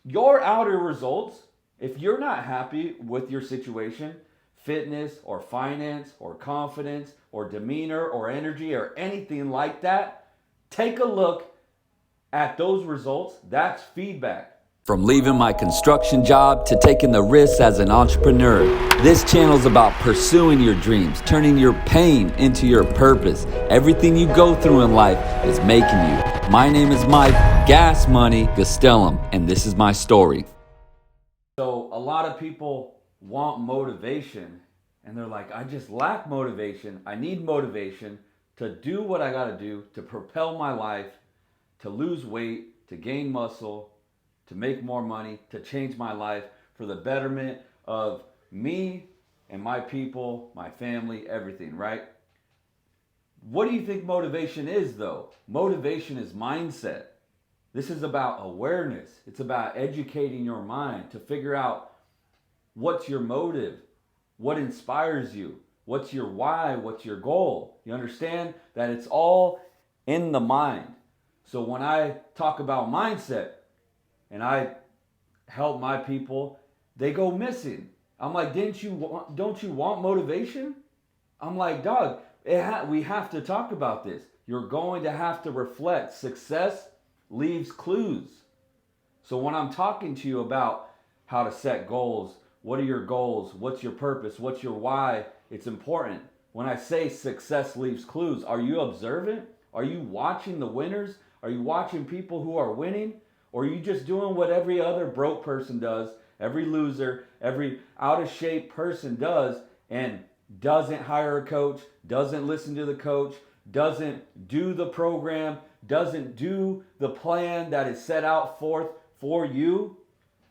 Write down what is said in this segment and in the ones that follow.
Your outer results, if you're not happy with your situation, fitness or finance or confidence or demeanor or energy or anything like that, take a look at those results. That's feedback. From leaving my construction job to taking the risks as an entrepreneur, this channel is about pursuing your dreams, turning your pain into your purpose. Everything you go through in life is making you. My name is Mike Gas Money Gastelum, and this is my story. So a lot of people want motivation, and they're like, I just lack motivation. I need motivation to do what I got to do to propel my life, to lose weight, to gain muscle, to make more money, to change my life for the betterment of me and my people, my family, everything, right? What do you think motivation is, though? Motivation is mindset. This is about awareness. It's about educating your mind to figure out what's your motive, what inspires you, what's your why, what's your goal. You understand that it's all in the mind. So when I talk about mindset, and I help my people, they go missing. I'm like, don't you want motivation? I'm like, dog, we have to talk about this. You're going to have to reflect. Success leaves clues. So when I'm talking to you about how to set goals, what are your goals? What's your purpose? What's your why? It's important. When I say success leaves clues, are you observant? Are you watching the winners? Are you watching people who are winning? Or are you just doing what every other broke person does, every loser, every out of shape person does, and doesn't hire a coach, doesn't listen to the coach, doesn't do the program, doesn't do the plan that is set out forth for you?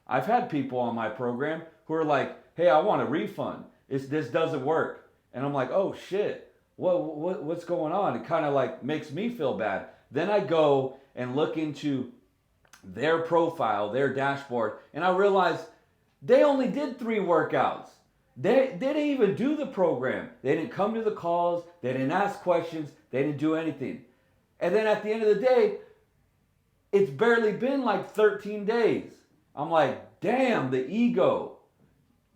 I've had people on my program who are like, hey, I want a refund. This doesn't work. And I'm like, oh shit, what's going on? It kind of like makes me feel bad. Then I go and look into their profile, their dashboard, and I realized they only did 3 workouts. They didn't even do the program. They didn't come to the calls. They didn't ask questions. They didn't do anything. And then at the end of the day, it's barely been like 13 days. I'm like, damn, the ego.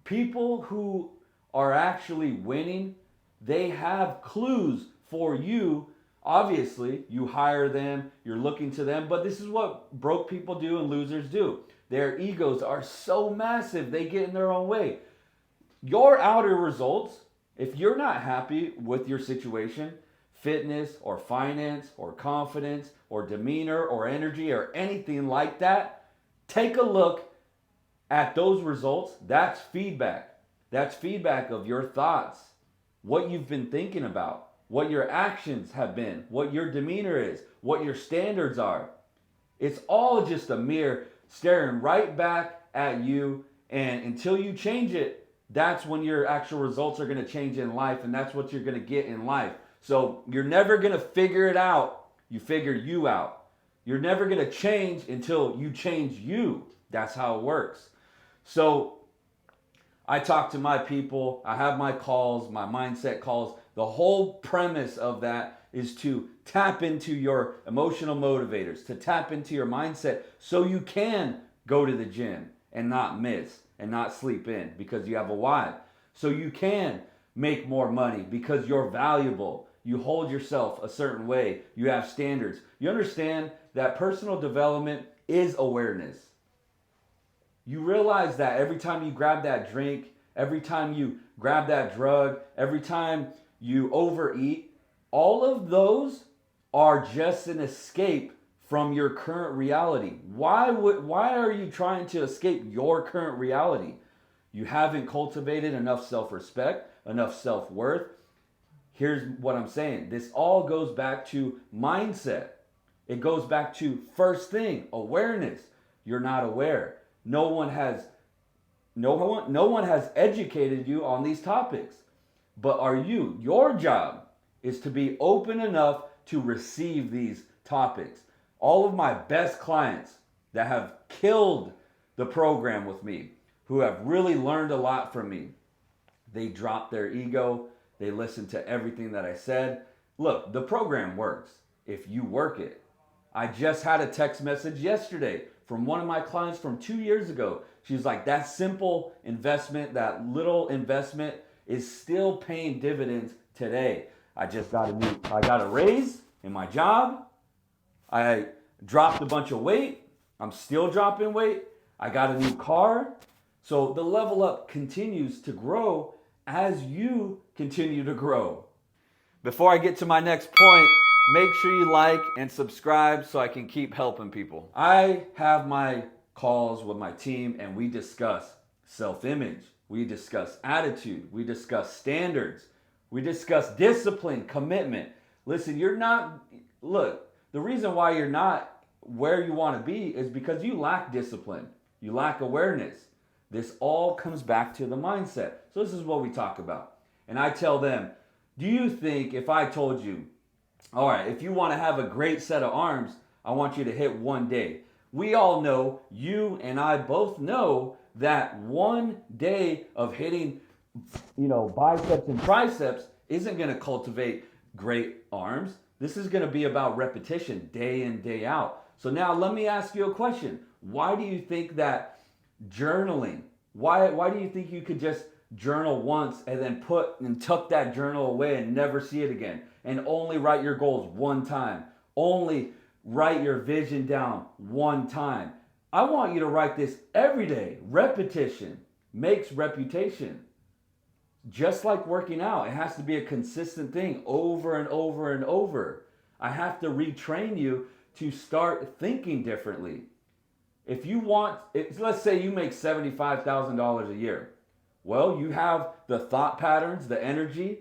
People who are actually winning, they have clues for you. Obviously, you hire them, you're looking to them, but this is what broke people do and losers do. Their egos are so massive, they get in their own way. Your outer results, if you're not happy with your situation, fitness or finance or confidence or demeanor or energy or anything like that, take a look at those results. That's feedback. That's feedback of your thoughts, what you've been thinking about, what your actions have been, what your demeanor is, what your standards are. It's all just a mirror staring right back at you, and until you change it, that's when your actual results are going to change in life, and that's what you're going to get in life. So you're never going to figure it out. You figure you out. You're never going to change until you change you. That's how it works. So I talk to my people, I have my calls, my mindset calls. The whole premise of that is to tap into your emotional motivators, to tap into your mindset so you can go to the gym and not miss and not sleep in because you have a why. So you can make more money because you're valuable. You hold yourself a certain way. You have standards. You understand that personal development is awareness. You realize that every time you grab that drink, every time you grab that drug, every time you overeat, all of those are just an escape from your current reality. Why are you trying to escape your current reality? You haven't cultivated enough self-respect, enough self-worth. Here's what I'm saying. This all goes back to mindset. It goes back to first thing, awareness. You're not aware. No one has educated you on these topics. But are you? Your job is to be open enough to receive these topics. All of my best clients that have killed the program with me, who have really learned a lot from me, they dropped their ego. They listened to everything that I said. Look, the program works if you work it. I just had a text message yesterday from one of my clients from 2 years ago. She's like, that simple investment, that little investment is still paying dividends today. I got a raise in my job. I dropped a bunch of weight. I'm still dropping weight. I got a new car. So the level up continues to grow as you continue to grow. Before I get to my next point, make sure you like and subscribe so I can keep helping people. I have my calls with my team and we discuss self-image. We discuss attitude. We discuss standards. We discuss discipline, commitment. Listen, the reason why you're not where you want to be is because you lack discipline. You lack awareness. This all comes back to the mindset. So this is what we talk about. And I tell them, do you think if I told you, all right, if you want to have a great set of arms, I want you to hit one day. We all know, you and I both know that one day of hitting, biceps and triceps isn't going to cultivate great arms. This is going to be about repetition day in, day out. So now let me ask you a question. Why do you think that journaling, why do you think you could just journal once and then tuck that journal away and never see it again, and only write your goals one time, only write your vision down one time? I want you to write this every day. Repetition makes reputation. Just like working out, it has to be a consistent thing over and over and over. I have to retrain you to start thinking differently. If you want, let's say you make $75,000 a year. Well, you have the thought patterns, the energy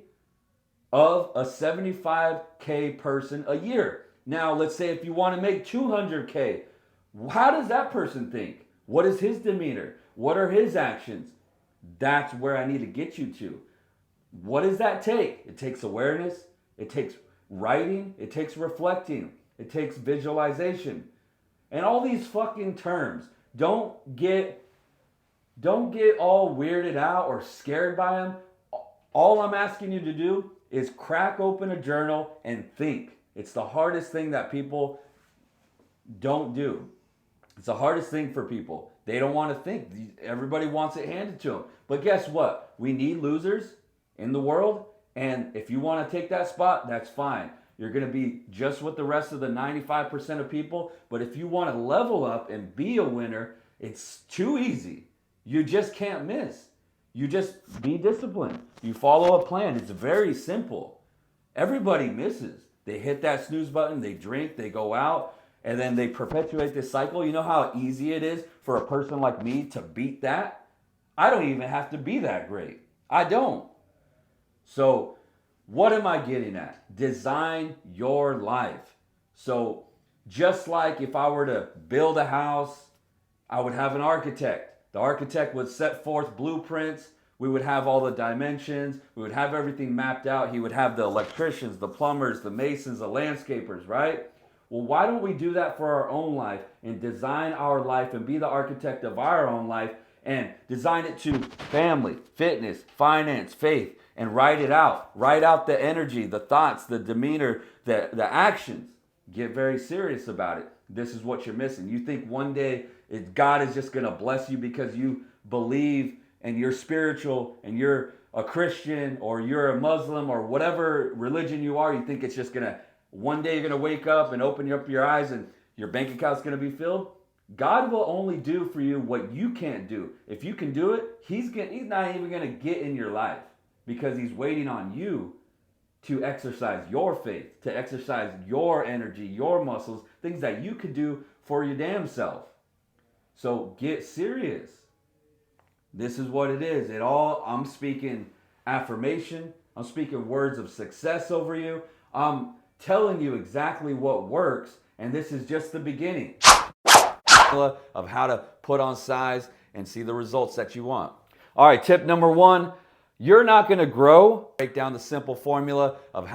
of a 75K person a year. Now, let's say if you want to make 200K, how does that person think? What is his demeanor? What are his actions? That's where I need to get you to. What does that take? It takes awareness. It takes writing. It takes reflecting. It takes visualization. And all these fucking terms. Don't get all weirded out or scared by them. All I'm asking you to do is crack open a journal and think. It's the hardest thing that people don't do. It's the hardest thing for people. They don't want to think. Everybody wants it handed to them. But guess what? We need losers in the world. And if you want to take that spot, that's fine. You're going to be just with the rest of the 95% of people. But if you want to level up and be a winner, it's too easy. You just can't miss. You just be disciplined. You follow a plan. It's very simple. Everybody misses. They hit that snooze button, they drink, they go out, and then they perpetuate this cycle. You know how easy it is for a person like me to beat that? I don't even have to be that great. I don't. So what am I getting at? Design your life. So just like if I were to build a house, I would have an architect. The architect would set forth blueprints. We would have all the dimensions. We would have everything mapped out. He would have the electricians, the plumbers, the masons, the landscapers, right? Well, why don't we do that for our own life and design our life and be the architect of our own life and design it to family, fitness, finance, faith, and write it out. Write out the energy, the thoughts, the demeanor, the actions. Get very serious about it. This is what you're missing. You think one day God is just going to bless you because you believe and you're spiritual and you're a Christian or you're a Muslim or whatever religion you are. You think it's just going to, one day you're going to wake up and open up your eyes and your bank account's going to be filled. God will only do for you what you can't do. If you can do it, he's not even going to get in your life because he's waiting on you to exercise your faith, to exercise your energy, your muscles, things that you could do for your damn self. So get serious. This is what it is. I'm speaking affirmation. I'm speaking words of success over you. I'm telling you exactly what works, and this is just the beginning of how to put on size and see the results that you want. All right, tip number 1, you're not going to grow. Break down the simple formula of how